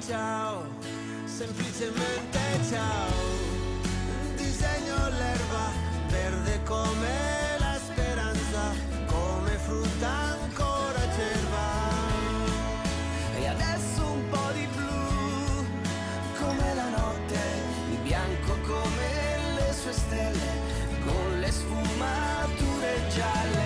ciao, semplicemente ciao. Disegno l'erba verde come la speranza, come frutta ancora acerba. E adesso un po' di blu, come la notte, di bianco come le sue stelle, con le sfumature gialle.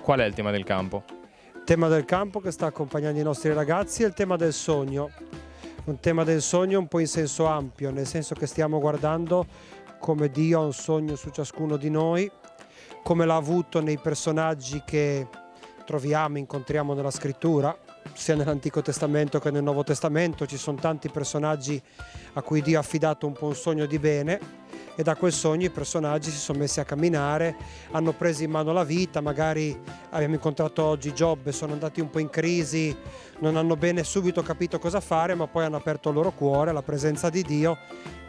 Qual è il tema del campo? Il tema del campo che sta accompagnando i nostri ragazzi è il tema del sogno. Un tema del sogno un po' in senso ampio, nel senso che stiamo guardando come Dio ha un sogno su ciascuno di noi, come l'ha avuto nei personaggi che troviamo, incontriamo nella scrittura, sia nell'Antico Testamento che nel Nuovo Testamento. Ci sono tanti personaggi a cui Dio ha affidato un po' un sogno di bene, e da quel sogno i personaggi si sono messi a camminare, hanno preso in mano la vita. Magari abbiamo incontrato oggi Giobbe, sono andati un po' in crisi, non hanno bene subito capito cosa fare, ma poi hanno aperto il loro cuore alla presenza di Dio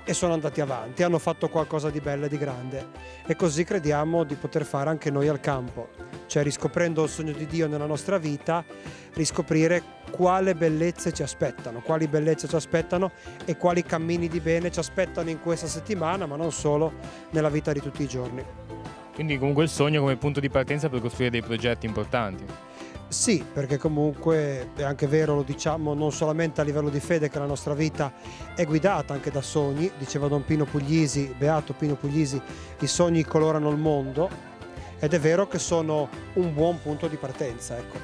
e sono andati avanti, hanno fatto qualcosa di bello e di grande. E così crediamo di poter fare anche noi al campo, cioè riscoprendo il sogno di Dio nella nostra vita, riscoprire quali bellezze ci aspettano e quali cammini di bene ci aspettano in questa settimana, ma non solo, nella vita di tutti i giorni. Quindi comunque il sogno come punto di partenza per costruire dei progetti importanti. Sì, perché comunque è anche vero, lo diciamo non solamente a livello di fede, che la nostra vita è guidata anche da sogni. Diceva Don Pino Puglisi, beato Pino Puglisi, i sogni colorano il mondo, ed è vero che sono un buon punto di partenza, ecco,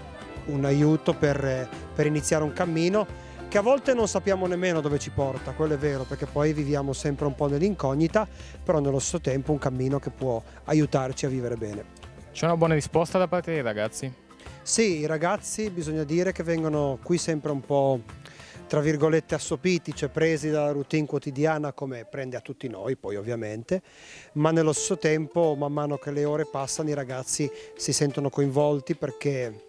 un aiuto per iniziare un cammino che a volte non sappiamo nemmeno dove ci porta, quello è vero, perché poi viviamo sempre un po' nell'incognita, però nello stesso tempo un cammino che può aiutarci a vivere bene. C'è una buona risposta da parte dei ragazzi? Sì, i ragazzi bisogna dire che vengono qui sempre un po', tra virgolette, assopiti, cioè presi dalla routine quotidiana, come prende a tutti noi poi ovviamente, ma nello stesso tempo, man mano che le ore passano, i ragazzi si sentono coinvolti, perché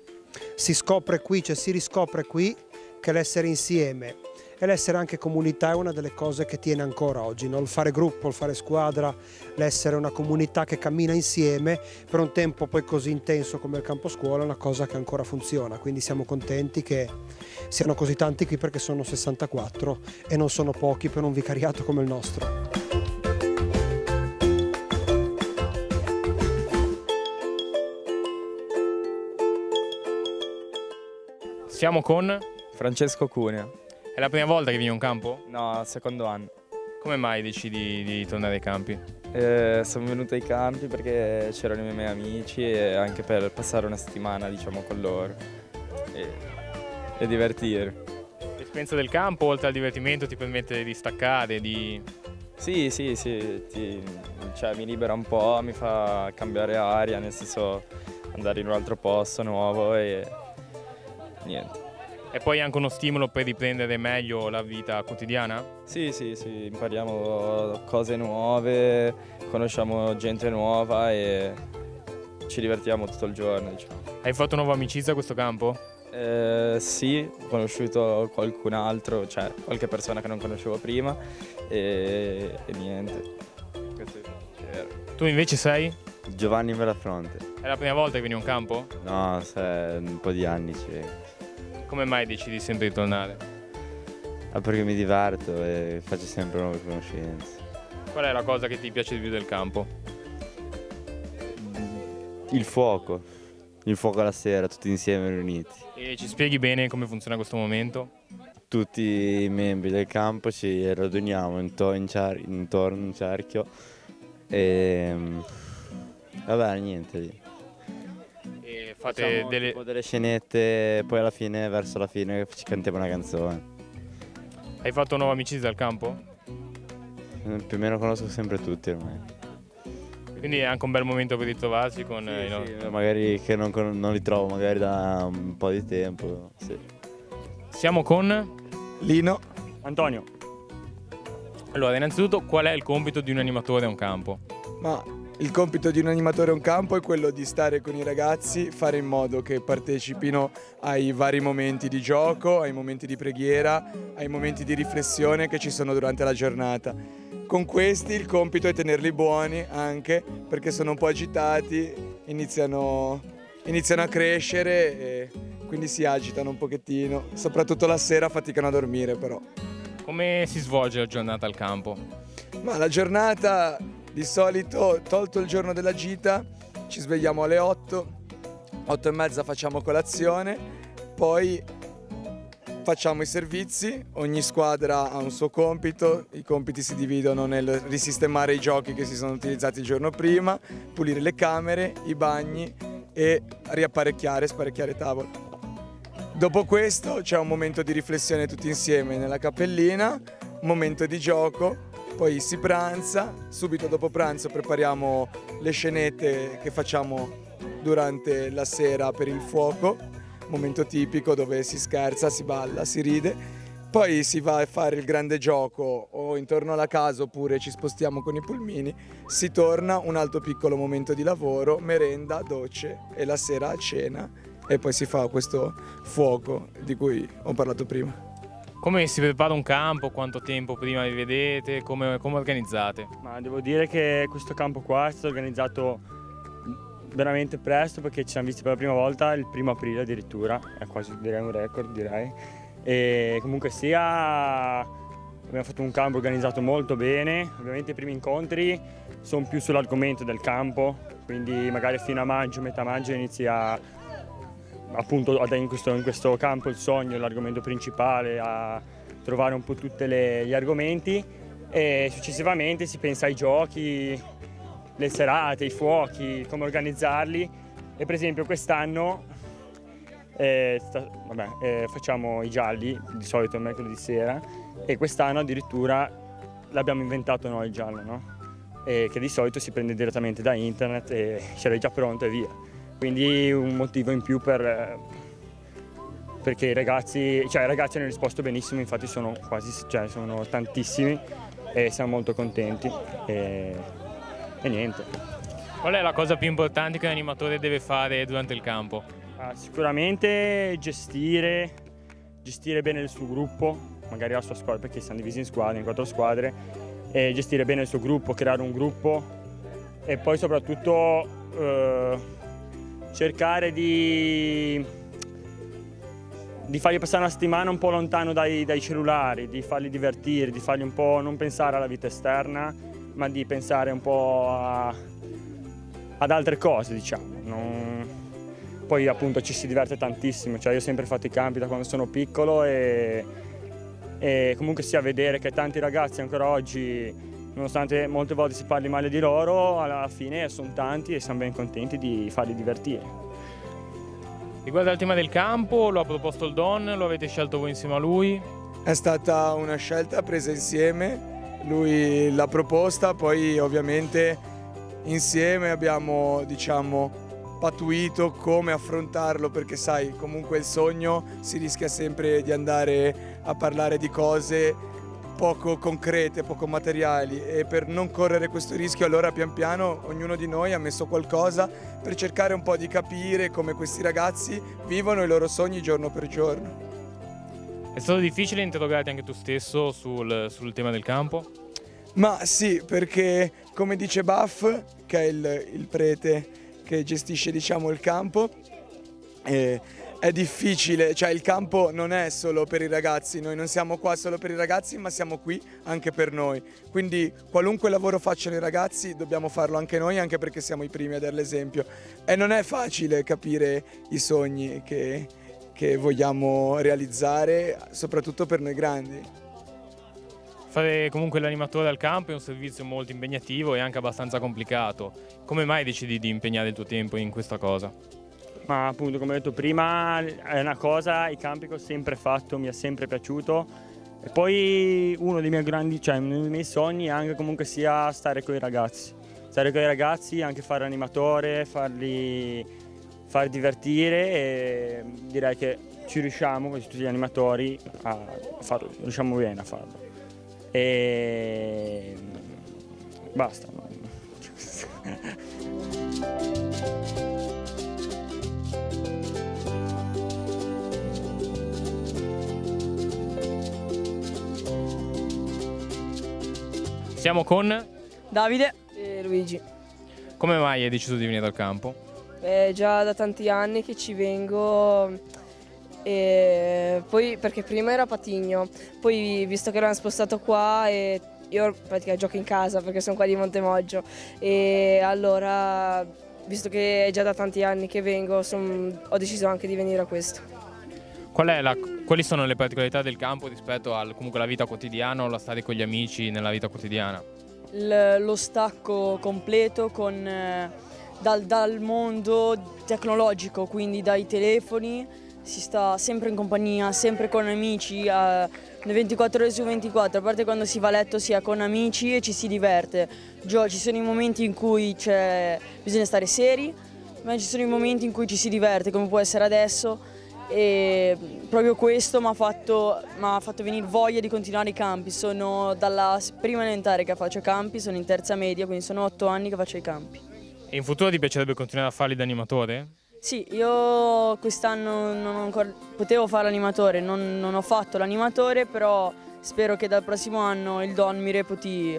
si scopre qui, cioè si riscopre qui che l'essere insieme e l'essere anche comunità è una delle cose che tiene ancora oggi, no? Il fare gruppo, il fare squadra, l'essere una comunità che cammina insieme per un tempo poi così intenso come il campo scuola è una cosa che ancora funziona, quindi siamo contenti che siano così tanti qui, perché sono 64 e non sono pochi per un vicariato come il nostro. Siamo con Francesco Cunea. È la prima volta che vieni a un campo? No, secondo anno. Come mai decidi di tornare ai campi? Sono venuto ai campi perché c'erano i miei amici e anche per passare una settimana, diciamo, con loro e divertire. L'esperienza del campo, oltre al divertimento, ti permette di staccare, di... Sì, cioè, mi libera un po', mi fa cambiare aria, nel senso andare in un altro posto nuovo e niente. E poi anche uno stimolo per riprendere meglio la vita quotidiana? Sì, impariamo cose nuove, conosciamo gente nuova e ci divertiamo tutto il giorno, diciamo. Hai fatto nuova amicizia a questo campo? Sì, ho conosciuto qualcun altro, cioè qualche persona che non conoscevo prima e niente. Questo è... Tu invece sei? Giovanni Belafronte. È la prima volta che vieni a un campo? No, un po' di anni ci... Come mai decidi sempre di tornare? Perché mi diverto e faccio sempre nuove conoscenze. Qual è la cosa che ti piace di più del campo? Il fuoco alla sera, tutti insieme riuniti. E ci spieghi bene come funziona questo momento? Tutti i membri del campo ci raduniamo intorno in cerchio e vabbè, niente lì. E fate Facciamo tipo delle scenette, poi verso la fine ci cantiamo una canzone. Hai fatto nuove amicizie al campo? Più o meno conosco sempre tutti ormai. Quindi è anche un bel momento per ritrovarsi con i nostri... Sì, magari che non li trovo magari da un po' di tempo. Sì. Siamo con... Lino. Antonio. Allora, innanzitutto, qual è il compito di un animatore a un campo? Ma il compito di un animatore a un campo è quello di stare con i ragazzi, fare in modo che partecipino ai vari momenti di gioco, ai momenti di preghiera, ai momenti di riflessione che ci sono durante la giornata. Con questi il compito è tenerli buoni anche perché sono un po' agitati, iniziano a crescere e quindi si agitano un pochettino, soprattutto la sera faticano a dormire però. Come si svolge la giornata al campo? Ma la giornata di solito, tolto il giorno della gita, ci svegliamo alle 8, 8 e mezza facciamo colazione, poi facciamo i servizi, ogni squadra ha un suo compito, i compiti si dividono nel risistemare i giochi che si sono utilizzati il giorno prima, pulire le camere, i bagni e sparecchiare tavole. Dopo questo c'è un momento di riflessione tutti insieme nella cappellina, momento di gioco, poi si pranza, subito dopo pranzo prepariamo le scenette che facciamo durante la sera per il fuoco, momento tipico dove si scherza, si balla, si ride, poi si va a fare il grande gioco o intorno alla casa oppure ci spostiamo con i pulmini, si torna, un altro piccolo momento di lavoro, merenda, docce e la sera a cena e poi si fa questo fuoco di cui ho parlato prima. Come si prepara un campo? Quanto tempo prima vi vedete? Come organizzate? Ma devo dire che questo campo qua è stato organizzato veramente presto perché ci siamo visti per la prima volta il 1° aprile addirittura, è quasi direi un record direi. E comunque sia abbiamo fatto un campo organizzato molto bene, ovviamente i primi incontri sono più sull'argomento del campo, quindi magari fino a maggio, metà maggio inizia appunto in questo campo il sogno, l'argomento principale, a trovare un po' tutti gli argomenti e successivamente si pensa ai giochi, le serate, i fuochi, come organizzarli e per esempio quest'anno facciamo i gialli di solito il mercoledì sera e quest'anno addirittura l'abbiamo inventato noi il giallo, no? Che di solito si prende direttamente da internet e c'era già pronto e via. Quindi un motivo in più perché i ragazzi hanno risposto benissimo, infatti sono sono tantissimi e siamo molto contenti e niente. Qual è la cosa più importante che un animatore deve fare durante il campo? Sicuramente gestire bene il suo gruppo, magari la sua squadra, perché siamo divisi in squadre, in 4 squadre, e gestire bene il suo gruppo, creare un gruppo e poi soprattutto cercare di fargli passare una settimana un po' lontano dai cellulari, di farli divertire, di fargli un po' non pensare alla vita esterna, ma di pensare un po' ad altre cose, diciamo. Poi appunto ci si diverte tantissimo, io ho sempre fatto i campi da quando sono piccolo e comunque sia vedere che tanti ragazzi ancora oggi, nonostante molte volte si parli male di loro, alla fine sono tanti e siamo ben contenti di farli divertire. Riguardo al tema del campo, lo ha proposto il Don, lo avete scelto voi insieme a lui? È stata una scelta presa insieme, lui l'ha proposta, poi ovviamente insieme abbiamo patuito come affrontarlo perché sai, comunque il sogno si rischia sempre di andare a parlare di cose poco concrete, poco materiali e per non correre questo rischio allora pian piano ognuno di noi ha messo qualcosa per cercare un po' di capire come questi ragazzi vivono i loro sogni giorno per giorno. È stato difficile interrogarti anche tu stesso sul tema del campo? Ma sì, perché come dice Buff, che è il prete che gestisce il campo, è è difficile, cioè il campo non è solo per i ragazzi, noi non siamo qua solo per i ragazzi, ma siamo qui anche per noi. Quindi qualunque lavoro facciano i ragazzi dobbiamo farlo anche noi, anche perché siamo i primi a dare l'esempio. E non è facile capire i sogni che vogliamo realizzare, soprattutto per noi grandi. Fare comunque l'animatore al campo è un servizio molto impegnativo e anche abbastanza complicato. Come mai decidi di impegnare il tuo tempo in questa cosa? Ma appunto, come ho detto prima, è una cosa, i campi che ho sempre fatto, mi è sempre piaciuto. E poi uno dei miei grandi, cioè uno dei miei sogni è anche comunque sia stare con i ragazzi. Stare con i ragazzi, anche fare animatore, farli divertire, e direi che ci riusciamo, quasi tutti gli animatori, a farlo, riusciamo bene a farlo. E basta. Siamo con... Davide e Luigi. Come mai hai deciso di venire al campo? È già da tanti anni che ci vengo, e poi perché prima era a Patigno, poi visto che l'hanno spostato qua e io praticamente gioco in casa perché sono qua di Montemoggio, e allora visto che è già da tanti anni che vengo ho deciso anche di venire a questo. Quali sono le particolarità del campo rispetto comunque alla vita quotidiana o alla stare con gli amici nella vita quotidiana? Lo stacco completo dal mondo tecnologico, quindi dai telefoni, si sta sempre in compagnia, sempre con amici, 24 ore su 24, a parte quando si va a letto si è con amici e ci si diverte. Ci sono i momenti in cui bisogna stare seri, ma ci sono i momenti in cui ci si diverte, come può essere adesso. E proprio questo mi ha fatto venire voglia di continuare i campi. Sono dalla prima elementare che faccio campi, sono in terza media, quindi sono 8 anni che faccio i campi. E in futuro ti piacerebbe continuare a farli da animatore? Sì, io quest'anno potevo fare l'animatore, non ho fatto l'animatore, però spero che dal prossimo anno il Don mi reputi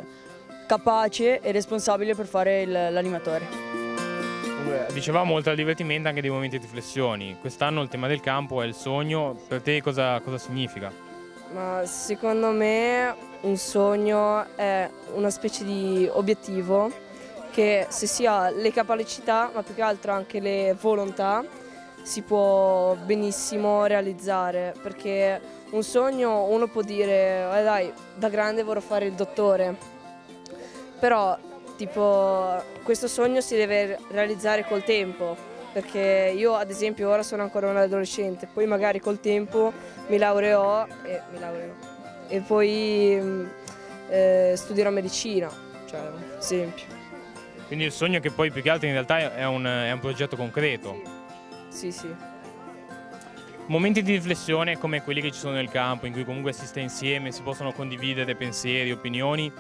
capace e responsabile per fare l'animatore. Dicevamo, oltre al divertimento, anche dei momenti di riflessioni. Quest'anno il tema del campo è il sogno. Per te cosa significa? Ma secondo me un sogno è una specie di obiettivo che, se si ha le capacità, ma più che altro anche le volontà, si può benissimo realizzare. Perché un sogno uno può dire dai, da grande vorrò fare il dottore, però tipo questo sogno si deve realizzare col tempo, perché io ad esempio ora sono ancora un adolescente, poi magari col tempo mi laureerò e poi studierò medicina, cioè un esempio. Quindi il sogno, che poi più che altro in realtà è un progetto concreto. Sì, sì. Momenti di riflessione come quelli che ci sono nel campo, in cui comunque si sta insieme, si possono condividere pensieri, opinioni,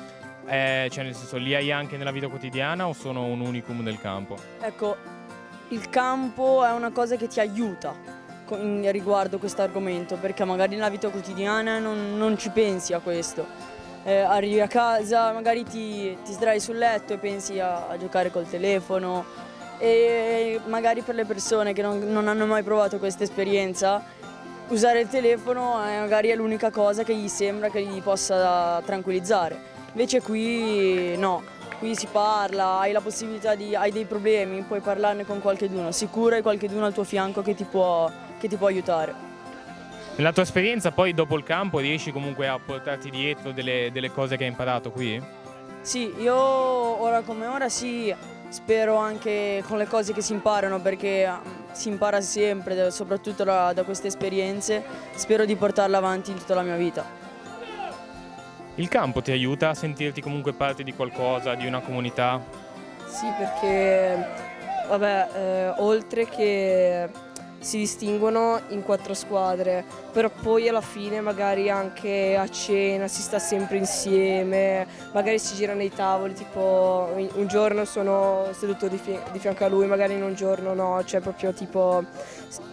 cioè nel senso, li hai anche nella vita quotidiana o sono un unicum del campo? Ecco, il campo è una cosa che ti aiuta riguardo questo argomento, perché magari nella vita quotidiana non ci pensi a questo. Arrivi a casa, magari ti sdrai sul letto e pensi a giocare col telefono, e magari per le persone che non hanno mai provato questa esperienza, usare il telefono magari è l'unica cosa che gli sembra che gli possa tranquillizzare. Invece qui no, qui si parla, hai la possibilità hai dei problemi, puoi parlarne con qualcheduno, sicuro hai qualcheduno al tuo fianco che ti può aiutare. Nella tua esperienza poi dopo il campo riesci comunque a portarti dietro delle cose che hai imparato qui? Sì, io ora come ora sì, spero anche con le cose che si imparano, perché si impara sempre, soprattutto da queste esperienze, spero di portarla avanti in tutta la mia vita. Il campo ti aiuta a sentirti comunque parte di qualcosa, di una comunità? Sì, perché oltre che si distinguono in 4 squadre, però poi alla fine magari anche a cena si sta sempre insieme, magari si girano i tavoli, tipo un giorno sono seduto di fianco a lui, magari in un giorno no, cioè proprio tipo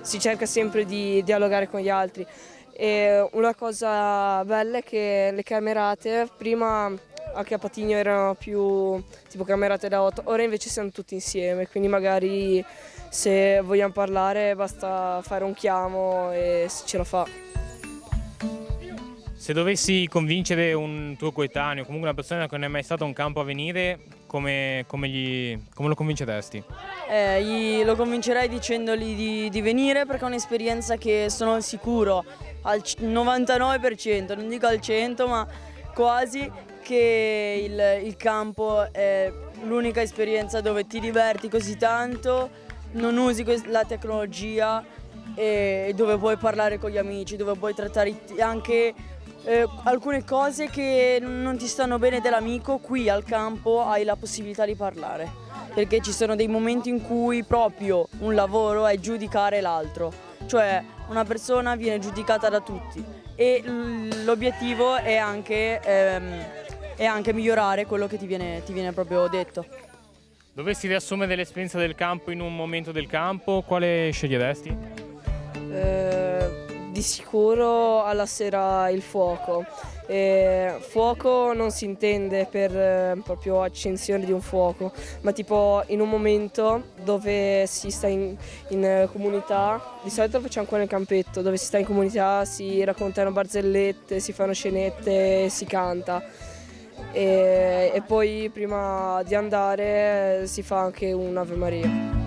si cerca sempre di dialogare con gli altri. E una cosa bella è che le camerate, prima anche a Patigno erano più tipo camerate da 8, ora invece siamo tutti insieme, quindi magari se vogliamo parlare basta fare un chiamo e ce la fa. Se dovessi convincere un tuo coetaneo, comunque una persona che non è mai stata a un campo a venire, come lo convinceresti? Lo convincerei dicendogli di venire, perché è un'esperienza che sono sicuro al 99%, non dico al 100%, ma quasi, che il campo è l'unica esperienza dove ti diverti così tanto, non usi la tecnologia e dove puoi parlare con gli amici, dove puoi trattare anche alcune cose che non ti stanno bene dell'amico. Qui al campo hai la possibilità di parlare, perché ci sono dei momenti in cui proprio un lavoro è giudicare l'altro, cioè una persona viene giudicata da tutti e l'obiettivo è anche migliorare quello che ti viene proprio detto. Dovessi riassumere l'esperienza del campo in un momento del campo, quale sceglieresti? Di sicuro alla sera il fuoco. Fuoco non si intende per proprio accensione di un fuoco, ma tipo in un momento dove si sta in comunità, di solito lo facciamo qua nel campetto, dove si sta in comunità, si raccontano barzellette, si fanno scenette, si canta. E poi prima di andare si fa anche un'Ave Maria.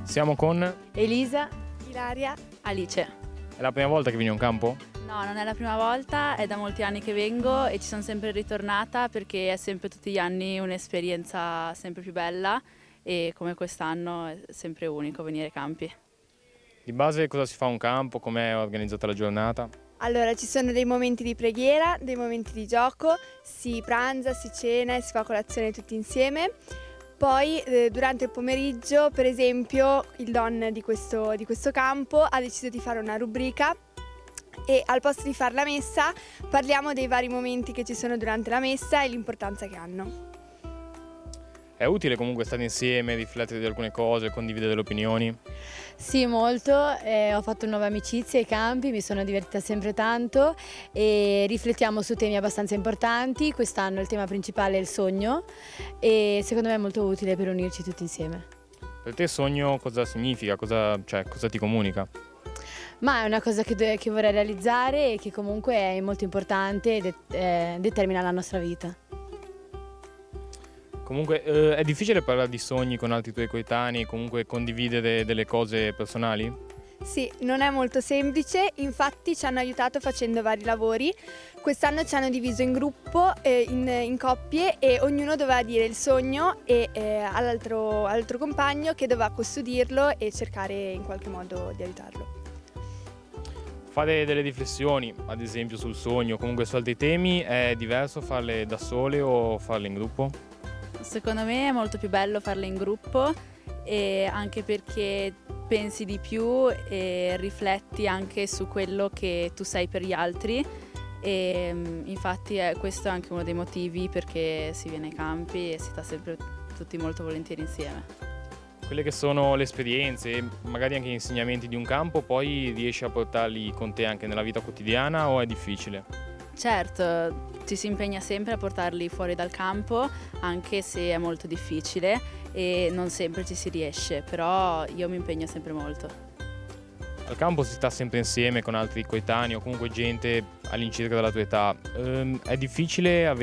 Siamo con... Elisa, Ilaria, Alice. È la prima volta che vieni a un campo? No, non è la prima volta, è da molti anni che vengo e ci sono sempre ritornata perché è sempre tutti gli anni un'esperienza sempre più bella e come quest'anno è sempre unico venire ai campi. Di base cosa si fa a un campo, com'è organizzata la giornata? Allora, ci sono dei momenti di preghiera, dei momenti di gioco, si pranza, si cena e si fa colazione tutti insieme. Poi durante il pomeriggio, per esempio, il Don di questo campo ha deciso di fare una rubrica e al posto di fare la messa parliamo dei vari momenti che ci sono durante la messa e l'importanza che hanno. È utile comunque stare insieme, riflettere di alcune cose, condividere delle opinioni? Sì, molto, ho fatto nuove amicizie ai campi, mi sono divertita sempre tanto e riflettiamo su temi abbastanza importanti. Quest'anno il tema principale è il sogno e secondo me è molto utile per unirci tutti insieme. Per te sogno cosa significa? Cosa ti comunica? Ma è una cosa che vorrei realizzare e che comunque è molto importante e determina la nostra vita. Comunque è difficile parlare di sogni con altri tuoi coetanei, comunque condividere delle cose personali? Sì, non è molto semplice, infatti ci hanno aiutato facendo vari lavori. Quest'anno ci hanno diviso in gruppo, in coppie e ognuno doveva dire il sogno e all'altro compagno che doveva custodirlo e cercare in qualche modo di aiutarlo. Fare delle riflessioni, ad esempio sul sogno, comunque su altri temi, è diverso farle da sole o farle in gruppo? Secondo me è molto più bello farle in gruppo e anche perché pensi di più e rifletti anche su quello che tu sei per gli altri e infatti questo è anche uno dei motivi perché si viene ai campi e si sta sempre tutti molto volentieri insieme. Quelle che sono le esperienze, magari anche gli insegnamenti di un campo, poi riesci a portarli con te anche nella vita quotidiana o è difficile? Certo, ci si impegna sempre a portarli fuori dal campo, anche se è molto difficile e non sempre ci si riesce, però io mi impegno sempre molto. Al campo si sta sempre insieme con altri coetanei o comunque gente all'incirca della tua età. È difficile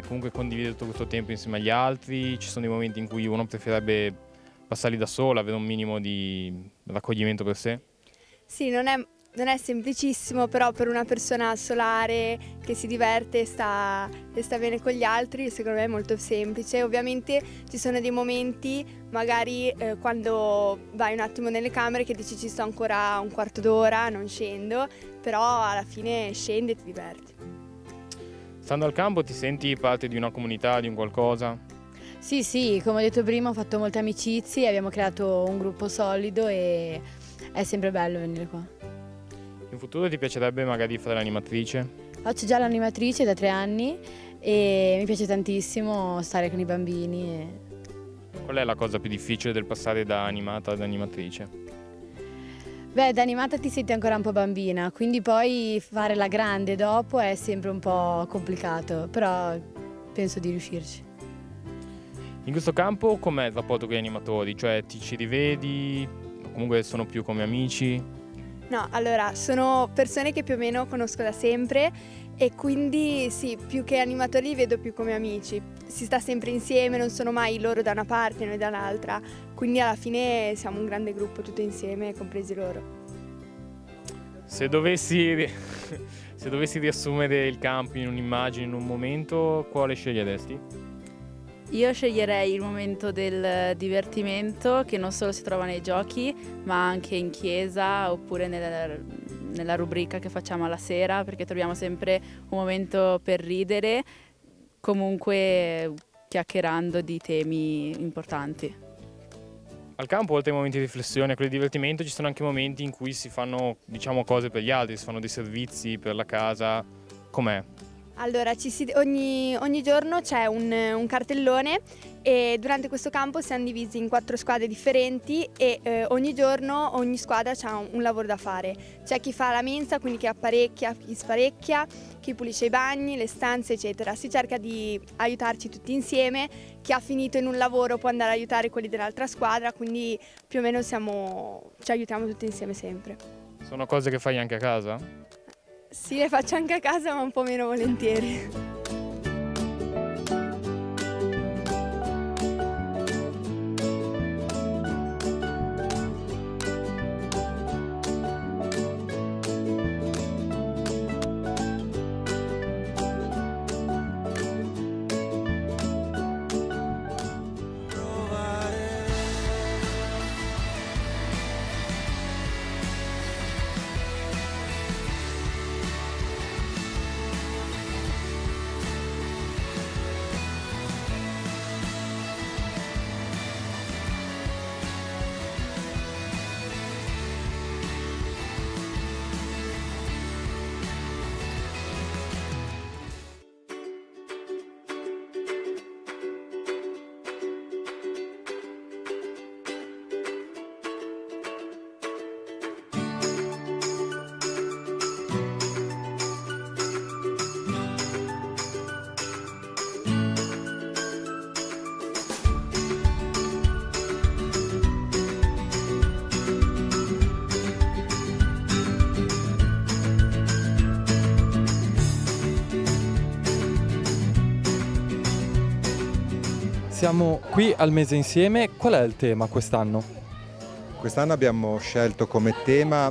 comunque condividere tutto questo tempo insieme agli altri? Ci sono dei momenti in cui uno preferirebbe passarli da solo, avere un minimo di raccoglimento per sé? Sì, non è semplicissimo, però per una persona solare che si diverte e sta bene con gli altri, secondo me è molto semplice. Ovviamente ci sono dei momenti, magari quando vai un attimo nelle camere che dici ci sto ancora un quarto d'ora, non scendo, però alla fine scendi e ti diverti. Stando al campo ti senti parte di una comunità, di un qualcosa? Sì, come ho detto prima ho fatto molte amicizie, abbiamo creato un gruppo solido e è sempre bello venire qua. In futuro ti piacerebbe magari fare l'animatrice? Faccio già l'animatrice da 3 anni e mi piace tantissimo stare con i bambini. Qual è la cosa più difficile del passare da animata ad animatrice? Beh, da animata ti senti ancora un po' bambina, quindi poi fare la grande dopo è sempre un po' complicato, però penso di riuscirci. In questo campo com'è il rapporto con gli animatori? Cioè ti ci rivedi? O comunque sono più come amici? No, allora, sono persone che più o meno conosco da sempre e quindi sì, più che animatori li vedo più come amici. Si sta sempre insieme, non sono mai loro da una parte e noi dall'altra, quindi alla fine siamo un grande gruppo tutti insieme, compresi loro. Se dovessi riassumere il campo in un'immagine, in un momento, quale sceglieresti? Io sceglierei il momento del divertimento che non solo si trova nei giochi ma anche in chiesa oppure nella rubrica che facciamo alla sera, perché troviamo sempre un momento per ridere, comunque chiacchierando di temi importanti. Al campo, oltre ai momenti di riflessione e quelli di divertimento, ci sono anche momenti in cui si fanno, diciamo, cose per gli altri, si fanno dei servizi per la casa. Com'è? Allora, ogni giorno c'è un cartellone e durante questo campo siamo divisi in 4 squadre differenti e ogni giorno ogni squadra ha un lavoro da fare. C'è chi fa la mensa, quindi chi apparecchia, chi sparecchia, chi pulisce i bagni, le stanze, eccetera. Si cerca di aiutarci tutti insieme. Chi ha finito in un lavoro può andare ad aiutare quelli dell'altra squadra, quindi più o meno ci aiutiamo tutti insieme sempre. Sono cose che fai anche a casa? Sì, le faccio anche a casa, ma un po' meno volentieri. Siamo qui al Mese Insieme, qual è il tema quest'anno? Quest'anno abbiamo scelto come tema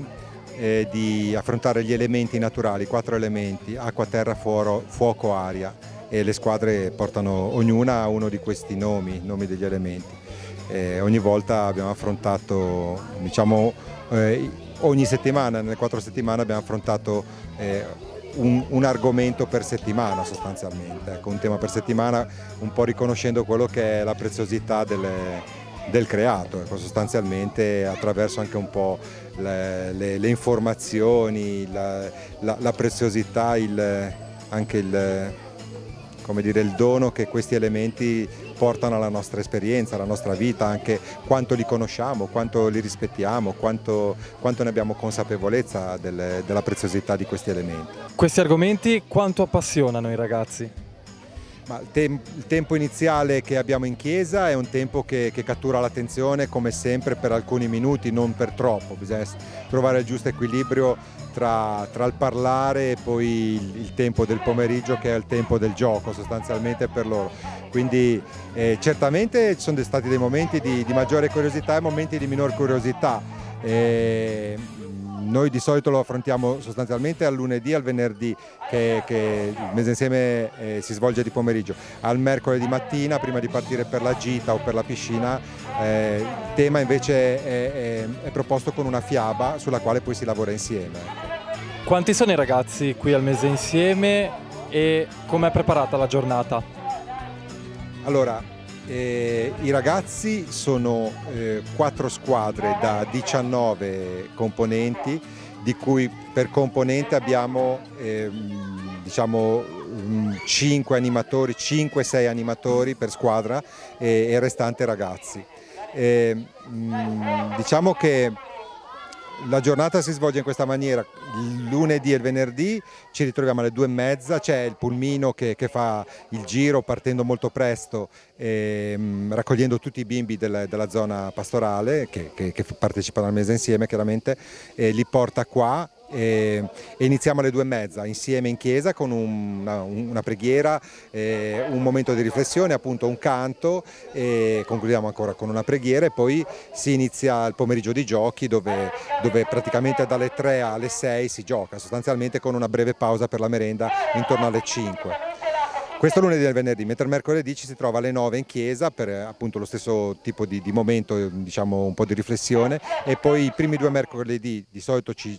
di affrontare gli elementi naturali, 4 elementi, acqua, terra, fuoco, aria, e le squadre portano ognuna uno di questi nomi degli elementi. Ogni volta abbiamo affrontato, diciamo, ogni settimana, nelle 4 settimane abbiamo affrontato un argomento per settimana sostanzialmente, ecco, un tema per settimana, un po' riconoscendo quello che è la preziosità del creato, ecco, sostanzialmente attraverso anche un po' le informazioni, la preziosità, anche il dono che questi elementi portano alla nostra esperienza, alla nostra vita, anche quanto li conosciamo, quanto li rispettiamo, quanto ne abbiamo consapevolezza della preziosità di questi elementi. Questi argomenti quanto appassionano i ragazzi? Ma il tempo iniziale che abbiamo in chiesa è un tempo che cattura l'attenzione, come sempre, per alcuni minuti, non per troppo. Bisogna trovare il giusto equilibrio tra il parlare e poi il tempo del pomeriggio, che è il tempo del gioco sostanzialmente per loro. Quindi certamente ci sono stati dei momenti di maggiore curiosità e momenti di minor curiosità. Noi di solito lo affrontiamo sostanzialmente al lunedì e al venerdì, che il Mese Insieme si svolge di pomeriggio. Al mercoledì mattina, prima di partire per la gita o per la piscina, il tema invece è proposto con una fiaba sulla quale poi si lavora insieme. Quanti sono i ragazzi qui al Mese Insieme e com'è preparata la giornata? Allora, i ragazzi sono 4 squadre da 19 componenti, di cui per componente abbiamo diciamo 5-6 animatori per squadra e il restante ragazzi. Diciamo che la giornata si svolge in questa maniera: il lunedì e il venerdì ci ritroviamo alle 2:30, c'è il pulmino che fa il giro partendo molto presto, raccogliendo tutti i bimbi della zona pastorale che partecipano al mese insieme, chiaramente, li porta qua. E iniziamo alle 2:30 insieme in chiesa con una preghiera, un momento di riflessione, appunto un canto, e concludiamo ancora con una preghiera e poi si inizia il pomeriggio di giochi dove praticamente dalle 3 alle 6 si gioca, sostanzialmente con una breve pausa per la merenda intorno alle 5. Questo lunedì e venerdì, mentre il mercoledì ci si trova alle 9 in chiesa per appunto lo stesso tipo di momento, diciamo un po' di riflessione, e poi i primi 2 mercoledì di solito ci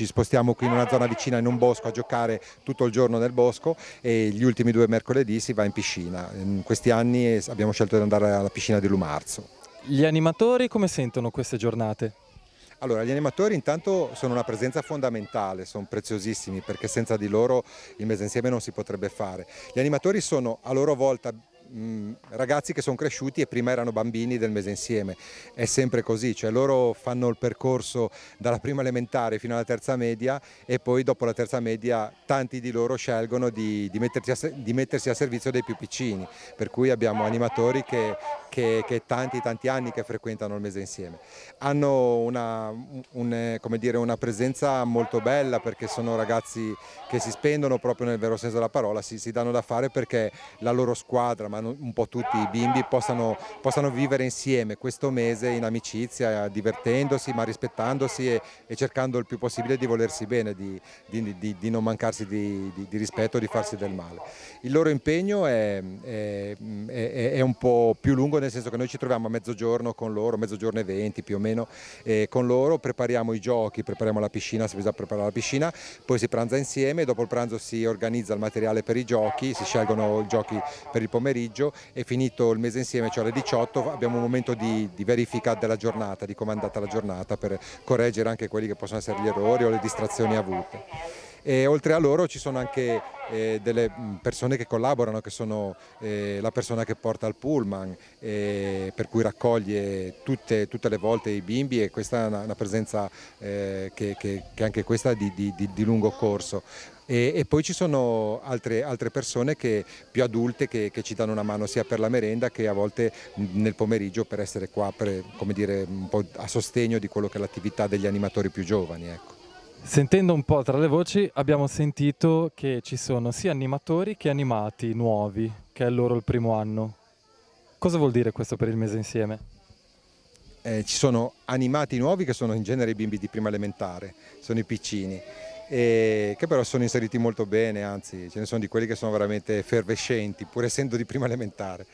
spostiamo qui in una zona vicina, in un bosco, a giocare tutto il giorno nel bosco, e gli ultimi 2 mercoledì si va in piscina. In questi anni abbiamo scelto di andare alla piscina di Lumarzo. Gli animatori come sentono queste giornate? Allora, gli animatori intanto sono una presenza fondamentale, sono preziosissimi perché senza di loro il mese insieme non si potrebbe fare. Gli animatori sono a loro volta ragazzi che sono cresciuti e prima erano bambini del mese insieme, è sempre così, cioè loro fanno il percorso dalla prima elementare fino alla terza media e poi dopo la terza media tanti di loro scelgono di mettersi a servizio dei più piccini, per cui abbiamo animatori che tanti anni che frequentano il mese insieme. Hanno come dire, una presenza molto bella perché sono ragazzi che si spendono proprio nel vero senso della parola, si danno da fare perché la loro squadra, ma un po' tutti i bimbi, possano vivere insieme questo mese in amicizia, divertendosi ma rispettandosi e cercando il più possibile di volersi bene, di non mancarsi di rispetto, di farsi del male. Il loro impegno è un po' più lungo, nel senso che noi ci troviamo a mezzogiorno con loro, mezzogiorno e 20 più o meno, con loro prepariamo i giochi, prepariamo la piscina se bisogna preparare la piscina, poi si pranza insieme, dopo il pranzo si organizza il materiale per i giochi, si scelgono i giochi per il pomeriggio e finito il mese insieme, cioè alle 18, abbiamo un momento di verifica della giornata, di come è andata la giornata, per correggere anche quelli che possono essere gli errori o le distrazioni avute. E oltre a loro ci sono anche delle persone che collaborano, che sono la persona che porta il pullman, per cui raccoglie tutte le volte i bimbi, e questa è una presenza che anche questa di lungo corso. E poi ci sono altre persone più adulte che ci danno una mano sia per la merenda che a volte nel pomeriggio per essere qua, come dire, un po' a sostegno di quello che è l'attività degli animatori più giovani, ecco. Sentendo un po' tra le voci abbiamo sentito che ci sono sia animatori che animati nuovi, che è loro il primo anno. Cosa vuol dire questo per il mese insieme? Ci sono animati nuovi che sono in genere i bimbi di prima elementare, sono i piccini, che però sono inseriti molto bene, anzi ce ne sono di quelli che sono veramente effervescenti pur essendo di prima elementare.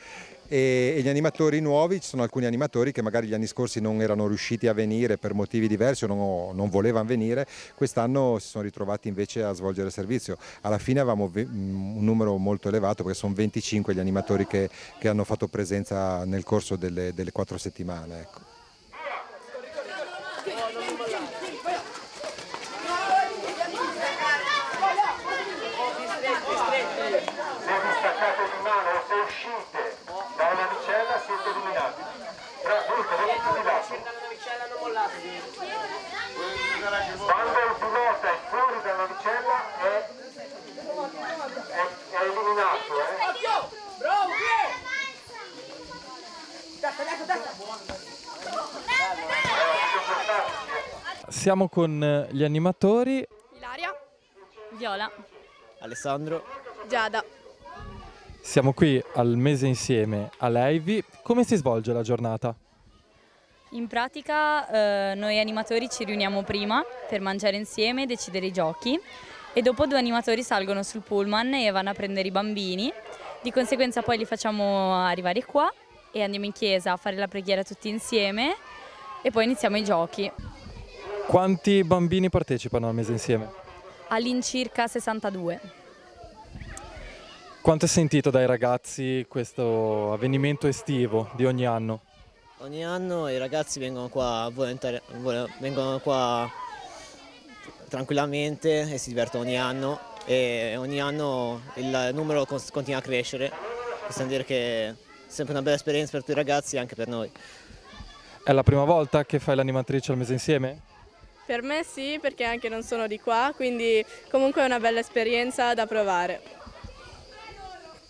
E gli animatori nuovi, ci sono alcuni animatori che magari gli anni scorsi non erano riusciti a venire per motivi diversi o non volevano venire, quest'anno si sono ritrovati invece a svolgere il servizio. Alla fine avevamo un numero molto elevato perché sono 25 gli animatori che hanno fatto presenza nel corso delle 4 settimane, ecco. Quando il pilota è fuori dalla navicella è eliminato. Siamo con gli animatori. Ilaria, Viola, Alessandro, Giada. Siamo qui al mese insieme a Leivi. Come si svolge la giornata? In pratica noi animatori ci riuniamo prima per mangiare insieme e decidere i giochi, e dopo 2 animatori salgono sul pullman e vanno a prendere i bambini, di conseguenza poi li facciamo arrivare qua e andiamo in chiesa a fare la preghiera tutti insieme e poi iniziamo i giochi. Quanti bambini partecipano al mese insieme? All'incirca 62. Quanto è sentito dai ragazzi questo avvenimento estivo di ogni anno? Ogni anno i ragazzi vengono qua tranquillamente e si divertono ogni anno, e ogni anno il numero continua a crescere. Possiamo dire che è sempre una bella esperienza per tutti i ragazzi e anche per noi. È la prima volta che fai l'animatrice al Mese Insieme? Per me sì, perché anche non sono di qua, quindi comunque è una bella esperienza da provare.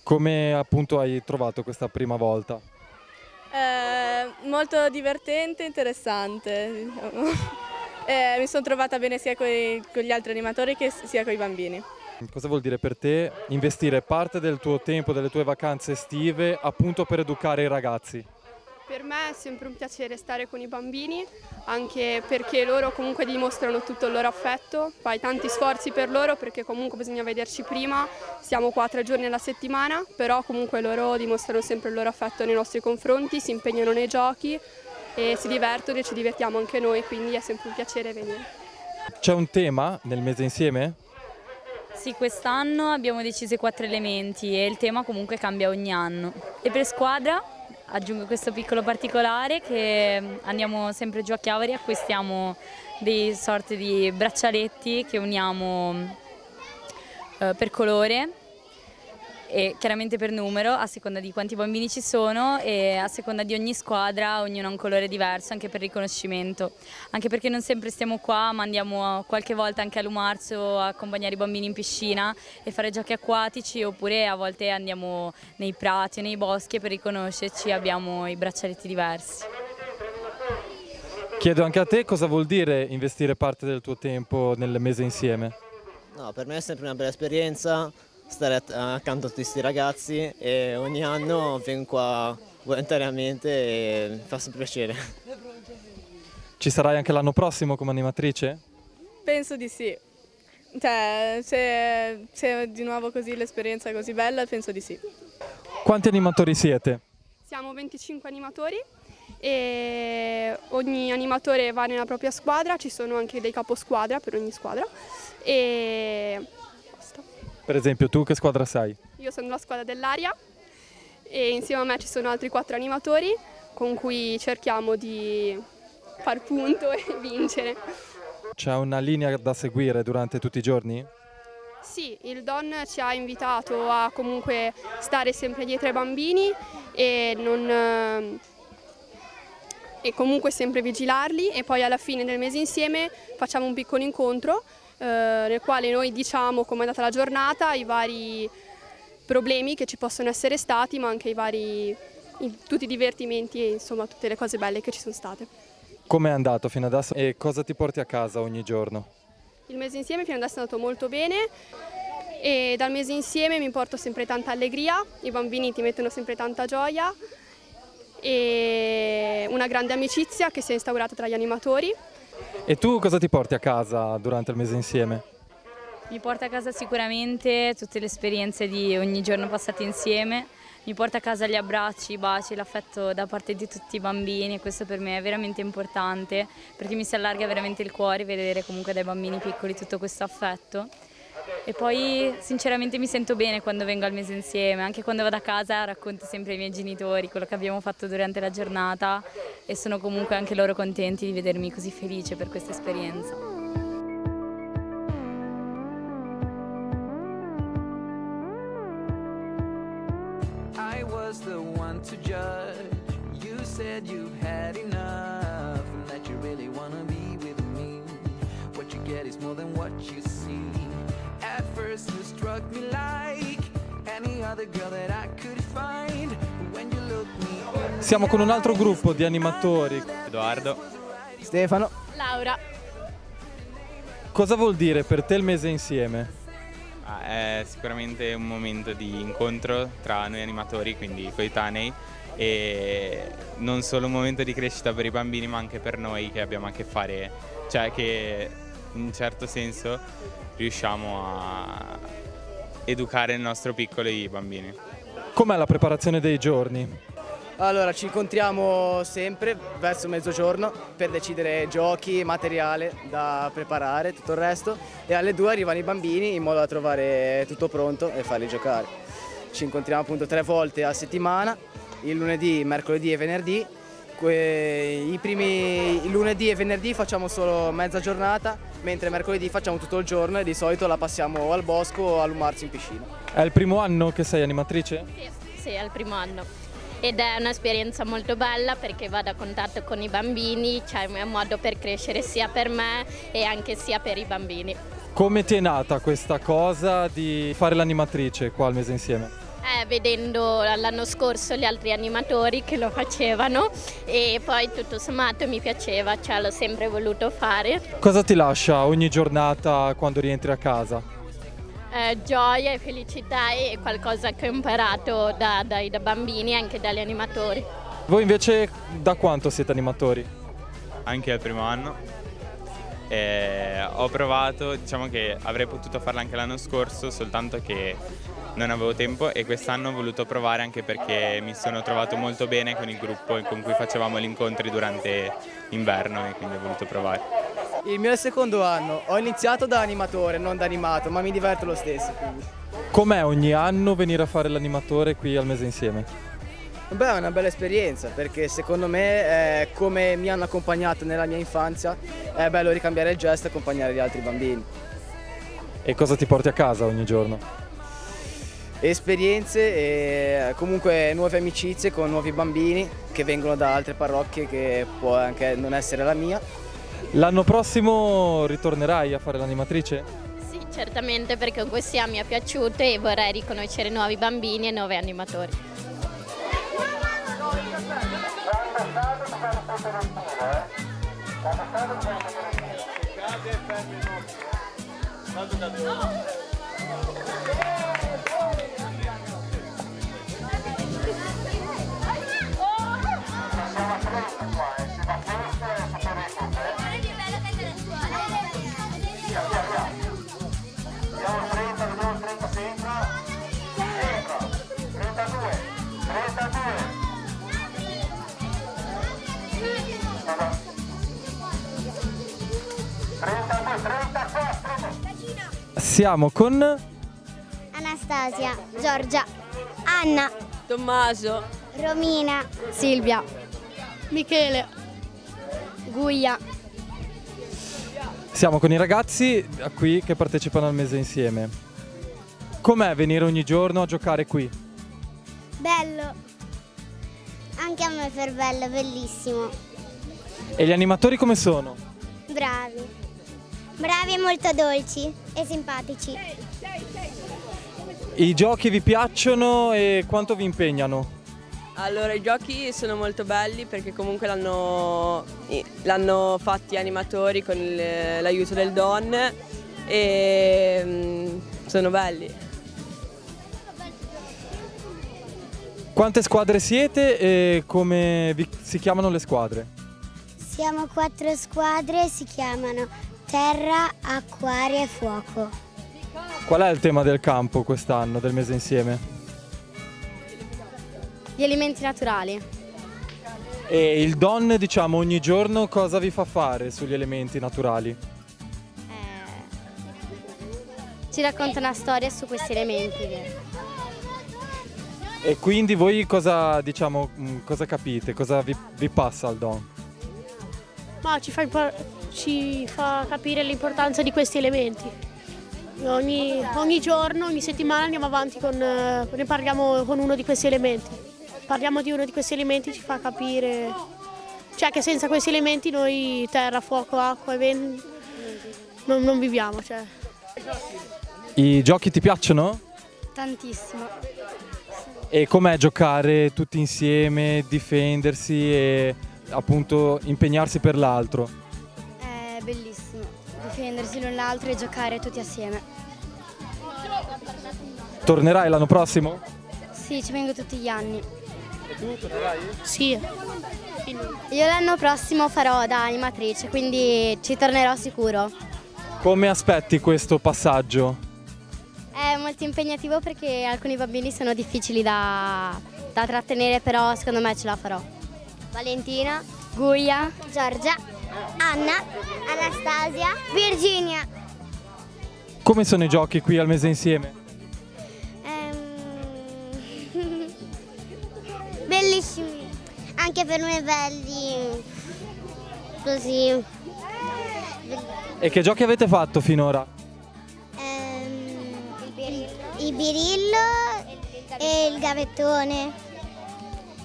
Come appunto hai trovato questa prima volta? Molto divertente, interessante. Diciamo. Mi sono trovata bene sia con gli altri animatori che sia con i bambini. Cosa vuol dire per te investire parte del tuo tempo, delle tue vacanze estive, appunto per educare i ragazzi? Per me è sempre un piacere stare con i bambini, anche perché loro comunque dimostrano tutto il loro affetto, fai tanti sforzi per loro perché comunque bisogna vederci prima, siamo qua 3 giorni alla settimana, però comunque loro dimostrano sempre il loro affetto nei nostri confronti, si impegnano nei giochi e si divertono e ci divertiamo anche noi, quindi è sempre un piacere venire. C'è un tema nel Mese Insieme? Sì, quest'anno abbiamo deciso i 4 elementi e il tema comunque cambia ogni anno. E per squadra aggiungo questo piccolo particolare che andiamo sempre giù a Chiavari, acquistiamo dei sorti di braccialetti che uniamo per colore e chiaramente per numero, a seconda di quanti bambini ci sono e a seconda di ogni squadra ognuno ha un colore diverso anche per riconoscimento, anche perché non sempre stiamo qua, ma andiamo qualche volta anche a Lumarzo a accompagnare i bambini in piscina e fare giochi acquatici, oppure a volte andiamo nei prati o nei boschi e per riconoscerci abbiamo i braccialetti diversi. Chiedo anche a te cosa vuol dire investire parte del tuo tempo nel Mese Insieme? No, per me è sempre una bella esperienza stare accanto a tutti questi ragazzi e ogni anno vengo qua volontariamente e mi fa sempre piacere. Ci sarai anche l'anno prossimo come animatrice? Penso di sì. Cioè, se di nuovo così l'esperienza è così bella, penso di sì. Quanti animatori siete? Siamo 25 animatori e ogni animatore va nella propria squadra, ci sono anche dei caposquadra per ogni squadra e basta. Per esempio, tu che squadra sei? Io sono la squadra dell'Aria e insieme a me ci sono altri 4 animatori con cui cerchiamo di far punto e vincere. C'è una linea da seguire durante tutti i giorni? Sì, il Don ci ha invitato a comunque stare sempre dietro ai bambini e comunque sempre vigilarli, e poi alla fine del Mese Insieme facciamo un piccolo incontro nel quale noi diciamo com'è andata la giornata, i vari problemi che ci possono essere stati, ma anche tutti i divertimenti e insomma tutte le cose belle che ci sono state. Com'è andato fino adesso e cosa ti porti a casa ogni giorno? Il Mese Insieme fino adesso è andato molto bene e dal Mese Insieme mi porto sempre tanta allegria, i bambini ti mettono sempre tanta gioia e una grande amicizia che si è instaurata tra gli animatori. E tu cosa ti porti a casa durante il Mese Insieme? Mi porta a casa sicuramente tutte le esperienze di ogni giorno passate insieme, mi porta a casa gli abbracci, i baci, l'affetto da parte di tutti i bambini, e questo per me è veramente importante perché mi si allarga veramente il cuore vedere comunque dai bambini piccoli tutto questo affetto. E poi sinceramente mi sento bene quando vengo al Mese Insieme, anche quando vado a casa racconto sempre ai miei genitori quello che abbiamo fatto durante la giornata e sono comunque anche loro contenti di vedermi così felice per questa esperienza. I was the one to judge. You said you've had enough and that you really wanna be with me. What you get is more than what you see. At first you struck me like any other girl that I could find. When you look me. Siamo con un altro gruppo di animatori. Edoardo. Stefano. Laura. Cosa vuol dire per te il Mese Insieme? È sicuramente un momento di incontro tra noi animatori, quindi coetanei, e non solo un momento di crescita per i bambini ma anche per noi che abbiamo a che fare, cioè che in un certo senso riusciamo a educare il nostro piccolo e i bambini. Com'è la preparazione dei giorni? Allora, ci incontriamo sempre verso mezzogiorno per decidere giochi, materiale da preparare, tutto il resto, e alle 2 arrivano i bambini in modo da trovare tutto pronto e farli giocare. Ci incontriamo appunto 3 volte a settimana, il lunedì, mercoledì e venerdì. Il il lunedì e venerdì facciamo solo mezza giornata, mentre mercoledì facciamo tutto il giorno e di solito la passiamo al bosco o a lumarci in piscina. È il primo anno che sei animatrice? Sì, è il primo anno. Ed è un'esperienza molto bella perché vado a contatto con i bambini, cioè è un modo per crescere sia per me e anche sia per i bambini. Come ti è nata questa cosa di fare l'animatrice qua al Mese Insieme? Vedendo l'anno scorso gli altri animatori che lo facevano e poi tutto sommato mi piaceva, cioè l'ho sempre voluto fare. Cosa ti lascia ogni giornata quando rientri a casa? Gioia e felicità e qualcosa che ho imparato da bambini e anche dagli animatori. Voi invece da quanto siete animatori? Anche al primo anno. Ho provato, diciamo che avrei potuto farla anche l'anno scorso, soltanto che non avevo tempo e quest'anno ho voluto provare anche perché mi sono trovato molto bene con il gruppo con cui facevamo gli incontri durante l'inverno e quindi ho voluto provare. Il mio è il secondo anno, ho iniziato da animatore, non da animato, ma mi diverto lo stesso. Quindi. Com'è ogni anno venire a fare l'animatore qui al Mese Insieme? Beh, è una bella esperienza perché secondo me, come mi hanno accompagnato nella mia infanzia, è bello ricambiare il gesto e accompagnare gli altri bambini. E cosa ti porti a casa ogni giorno? Esperienze e comunque nuove amicizie con nuovi bambini che vengono da altre parrocchie che può anche non essere la mia. L'anno prossimo ritornerai a fare l'animatrice? Sì, certamente perché quest'anno mi è piaciuto e vorrei riconoscere nuovi bambini e nuovi animatori. Siamo con Anastasia, Giorgia, Anna, Tommaso, Romina, Silvia, Michele, Guia. Siamo con i ragazzi qui che partecipano al Mese Insieme. Com'è venire ogni giorno a giocare qui? Bello. Anche a me per bello, bellissimo. E gli animatori come sono? Bravi. Bravi e molto dolci e simpatici. I giochi vi piacciono e quanto vi impegnano? Allora, i giochi sono molto belli perché comunque l'hanno fatti animatori con l'aiuto del Don e sono belli. Quante squadre siete e come si chiamano le squadre? Siamo 4 squadre, si chiamano Terra, Acquario e Fuoco. Qual è il tema del campo quest'anno, del Mese Insieme? Gli elementi naturali. E il Don, diciamo, ogni giorno cosa vi fa fare sugli elementi naturali? Ci racconta una storia su questi elementi. E quindi voi cosa, diciamo, cosa capite? Cosa vi passa al Don? Ma ci fa capire l'importanza di questi elementi. Ogni giorno, ogni settimana andiamo avanti ne parliamo con uno di questi elementi. Parliamo di uno di questi elementi, ci fa capire, cioè che senza questi elementi noi terra, fuoco, acqua e vento non viviamo. Cioè. I giochi ti piacciono? Tantissimo. E com'è giocare tutti insieme, difendersi e appunto impegnarsi per l'altro? È bellissimo, difendersi l'un l'altro e giocare tutti assieme. Tornerai l'anno prossimo? Sì, ci vengo tutti gli anni. E tu tornerai? Sì. Io l'anno prossimo farò da animatrice, quindi ci tornerò sicuro. Come aspetti questo passaggio? È molto impegnativo perché alcuni bambini sono difficili da trattenere, però secondo me ce la farò. Valentina, Guia, Giorgia, Anna, Anastasia, Virginia. Come sono i giochi qui al Mese Insieme? Bellissimi, anche per noi belli. Così. E che giochi avete fatto finora? Il birillo e il gavettone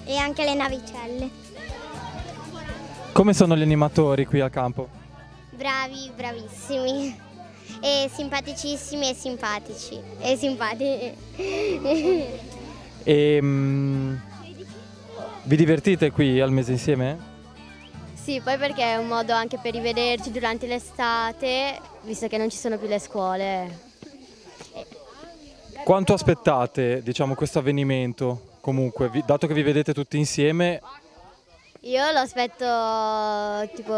e anche le navicelle. Come sono gli animatori qui al campo? Bravi, bravissimi. E simpaticissimi e simpatici. E simpatici. E vi divertite qui al mese insieme? Sì, poi perché è un modo anche per rivederci durante l'estate, visto che non ci sono più le scuole. Quanto aspettate, diciamo, questo avvenimento? Comunque, dato che vi vedete tutti insieme, Io lo aspetto tipo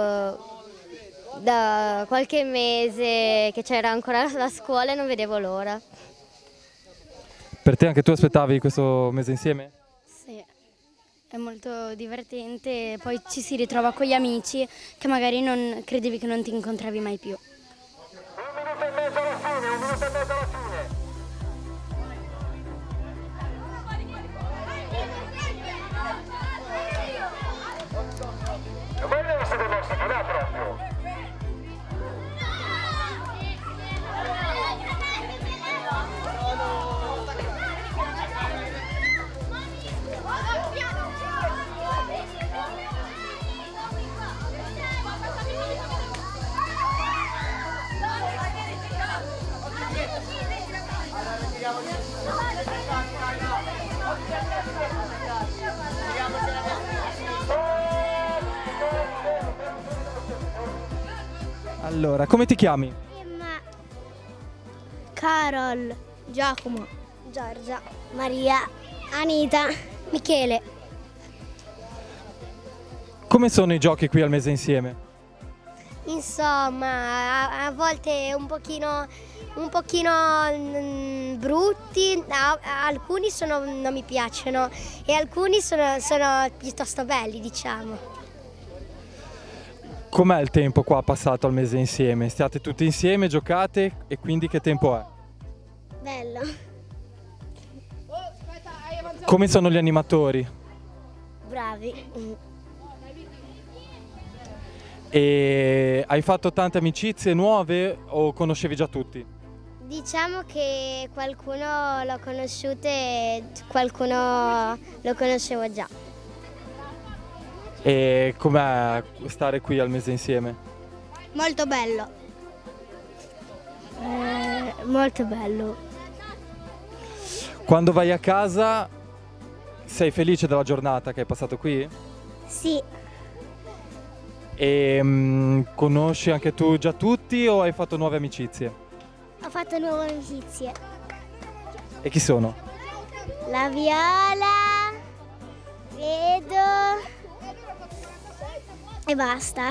da qualche mese che c'era ancora la scuola e non vedevo l'ora. per te anche tu aspettavi questo mese insieme? Sì, è molto divertente, poi ci si ritrova con gli amici che magari non credevi che non ti incontravi mai più. 1 minuto e mezzo alla fine, 1 minuto e mezzo alla fine. E voi non siete mossi, non è proprio. Allora, come ti chiami? Carol, Giacomo, Giorgia, Maria, Anita, Michele. Come sono i giochi qui al mese insieme? Insomma, a volte un pochino brutti, alcuni non mi piacciono e alcuni sono piuttosto belli, diciamo. Com'è il tempo qua passato al mese insieme? State tutti insieme, giocate e quindi che tempo è? Bello. Come sono gli animatori? Bravi. E hai fatto tante amicizie nuove o conoscevi già tutti? Diciamo che qualcuno l'ho conosciuto e qualcuno lo conoscevo già. E com'è stare qui al mese insieme? Molto bello. Molto bello. Quando vai a casa sei felice della giornata che hai passato qui? Sì. E conosci anche tu già tutti o hai fatto nuove amicizie? Ho fatto nuove amicizie. E chi sono? La Viola, Vedo e basta.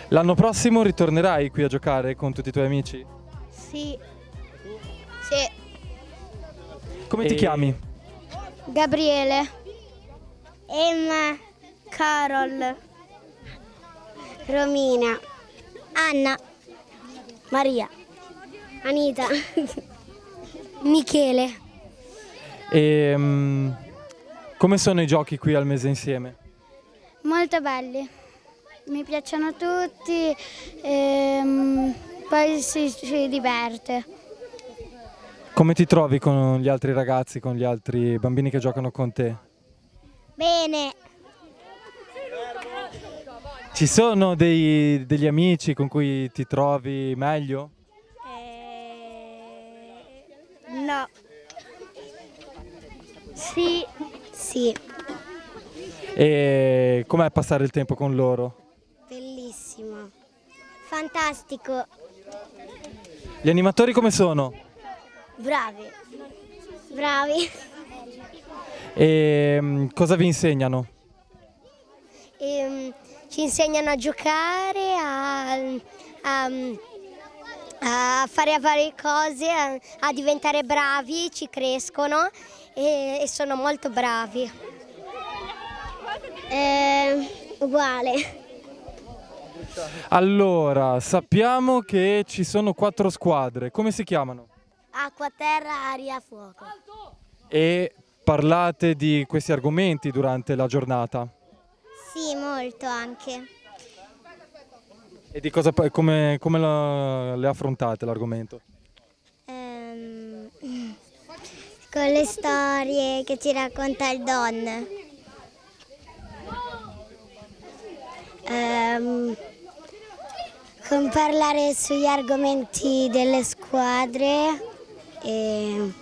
L'anno prossimo ritornerai qui a giocare con tutti i tuoi amici? Sì. Sì. Come ti chiami? Gabriele, Emma, Carol, Romina, Anna, Maria, Anita, Michele. E come sono i giochi qui al mese insieme? Molto belli, mi piacciono tutti, poi si diverte. Come ti trovi con gli altri ragazzi, con gli altri bambini che giocano con te? Bene. Ci sono degli amici con cui ti trovi meglio? No. Sì. Sì. E com'è passare il tempo con loro? Bellissimo. Fantastico. Gli animatori come sono? Bravi. Bravi. E cosa vi insegnano? Ci insegnano a giocare, a fare varie cose, a diventare bravi, ci crescono e sono molto bravi. Uguale. Allora, sappiamo che ci sono 4 squadre, come si chiamano? Acqua, terra, aria, fuoco. E parlate di questi argomenti durante la giornata? Sì, molto anche. E di cosa, come le affrontate l'argomento? Con le storie che ci racconta il Don. Con parlare sugli argomenti delle squadre e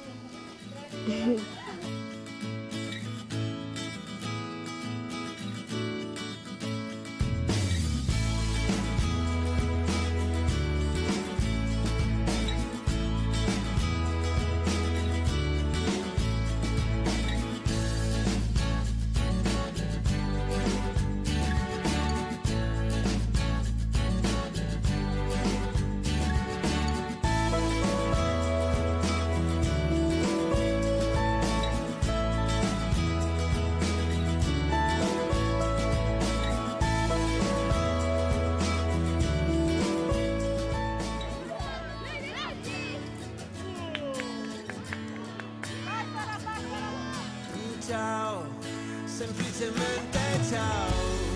Ciao, semplicemente ciao.